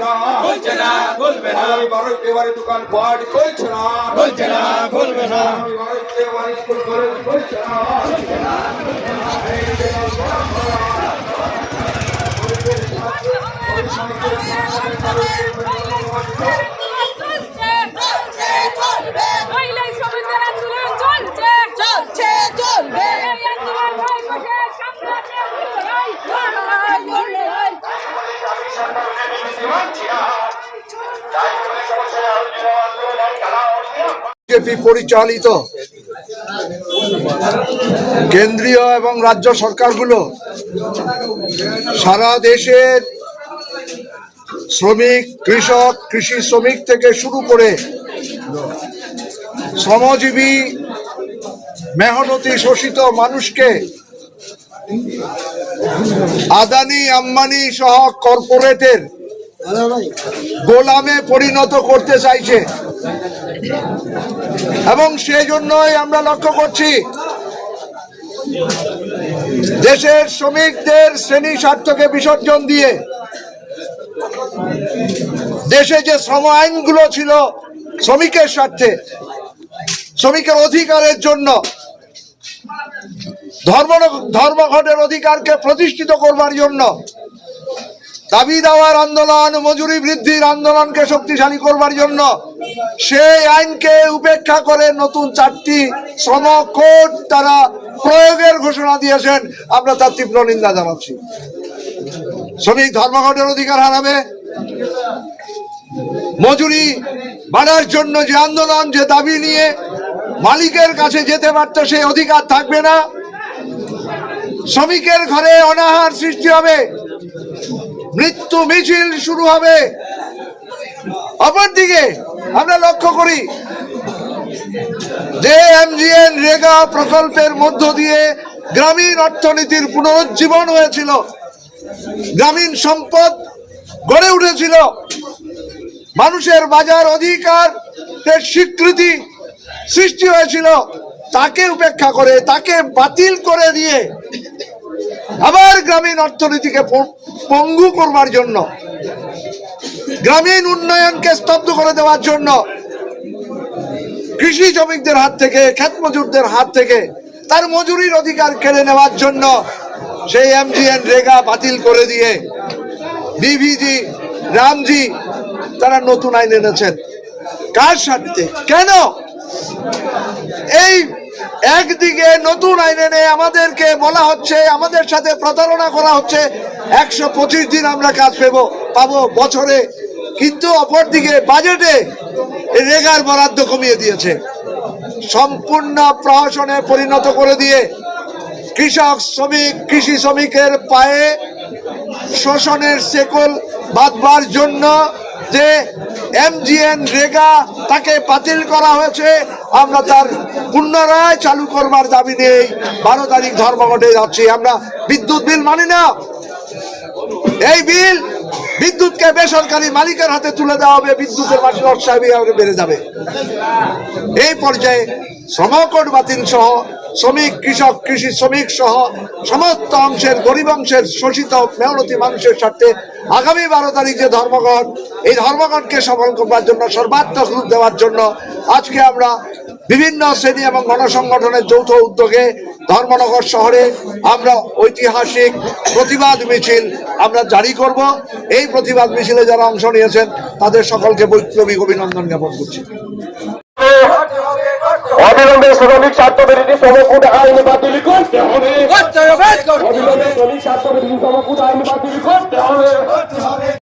না, খুলছে না, খুলবে না। আগামী 12 ফেব্রুয়ারি দোকান পাট খুলছে না, খুলছে না, খুলবে না। আগামী 12 ফেব্রুয়ারি স্কুল কলেজ খুলছে না, খুলছে না। বিজেপি পরিচালিত কেন্দ্রীয় এবং রাজ্য সরকারগুলো সারা দেশের শ্রমিক, কৃষক, কৃষি শ্রমিক থেকে শুরু করে শ্রমজীবী, মেহনতি, শোষিত মানুষকে আদানি, আম্বানি সহ কর্পোরেটের গোলামে পরিণত করতে চাইছে। এবং সেই জন্যই আমরা লক্ষ্য করছি দেশের শ্রমিকদের শ্রেণী স্বার্থকে বিসর্জন দিয়ে দেশে যে শ্রম আইনগুলো ছিল শ্রমিকের স্বার্থে, শ্রমিকের অধিকারের জন্য, ধর্মঘটের অধিকারকে প্রতিষ্ঠিত করবার জন্য, দাবি দেওয়ার আন্দোলন, মজুরি বৃদ্ধির আন্দোলনকে শক্তিশালী করবার জন্য সেই আইনকে উপেক্ষা করে নতুন 4টি শ্রম কোড তারা প্রয়োগের ঘোষণা দিয়েছেন। আমরা তার তীব্র নিন্দা জানাচ্ছি। শ্রমিক ধর্মঘটের অধিকার হারাবে, মজুরি বাড়ার জন্য যে আন্দোলন, যে দাবি নিয়ে মালিকের কাছে যেতে পারত সেই অধিকার থাকবে না, শ্রমিকের ঘরে অনাহার সৃষ্টি হবে, মৃত্যু মিছিল শুরু হবে। অপরদিকে আমরা লক্ষ্য করি যে এমজিএন রেগা প্রকল্পের মধ্য দিয়ে গ্রামীণ অর্থনীতির পুনরুজ্জীবন হয়েছিল, গ্রামীণ সম্পদ গড়ে উঠেছিল, মানুষের বাজার অধিকারের স্বীকৃতি সৃষ্টি হয়েছিল, তাকে উপেক্ষা করে, তাকে বাতিল করে দিয়ে আবার গ্রামীণ অর্থনীতিকে পঙ্গু করবার জন্য, গ্রামীণ উন্নয়নকে স্তব্ধ করে দেওয়ার জন্য, কৃষি শ্রমিকদের হাত থেকে, ক্ষেত মজুরদের হাত থেকে তার মজুরির অধিকার কেড়ে নেওয়ার জন্য সেই এমজিএন রেগা বাতিল করে দিয়ে বিভিজি, রামজি তারা নতুন আইন এনেছেন। কার স্বার্থে? কেন? এই একদিকে নতুন আইন এনে আমাদেরকে বলা হচ্ছে, আমাদের সাথে প্রতারণা করা হচ্ছে, 125 দিন আমরা কাজ পাবো বছরে, কিন্তু অপরদিকে বাজেটে রেগার বরাদ্দ কমিয়ে দিয়েছে, সম্পূর্ণ প্রহসনে পরিণত করে দিয়ে কৃষক, শ্রমিক, কৃষি শ্রমিকের পায়ে শোষণের শেকল বাঁধবার জন্য যে এমজিএন রেগা তাকে বাতিল করা হয়েছে, আমরা তার পুনরায় চালু করবার দাবি নিয়ে 12 তারিখ ধর্মঘটে যাচ্ছি। আমরা বিদ্যুৎ বিল মানি না। এই বিল বিদ্যুৎকে বেসরকারি মালিকের হাতে তুলে দেওয়া হবে, বিদ্যুতের মাটি লটসাহেবি বেড়ে যাবে। এই পর্যায়ে শ্রমকোড বাতিল সহ শ্রমিক, কৃষক, কৃষি শ্রমিক সহ সমস্ত অংশের, গরিব অংশের, শোষিত মেহনতি মানুষের স্বার্থে আগামী 12 তারিখ যে ধর্মঘট, এই ধর্মঘটকে সফল করবার জন্য, সর্বাত্মক রূপ দেওয়ার জন্য আজকে আমরা বিভিন্ন শ্রেণী এবং গণসংগঠনের যৌথ উদ্যোগে ধর্মনগর শহরে আমরা ঐতিহাসিক প্রতিবাদ মিছিল আমরা জারি করব। এই প্রতিবাদ মিছিলে যারা অংশ নিয়েছেন তাদের সকলকে বৈপ্লবিক অভিনন্দন জ্ঞাপন করছি। অবিলম্বে শ্রমিক স্বার্থবিরোধী শ্রমকোড আইন বাতিল করতে হবে। অবিলম্বে শ্রমিক স্বার্থবিরোধী শ্রমকোড আইন বাতিল করতে হবে।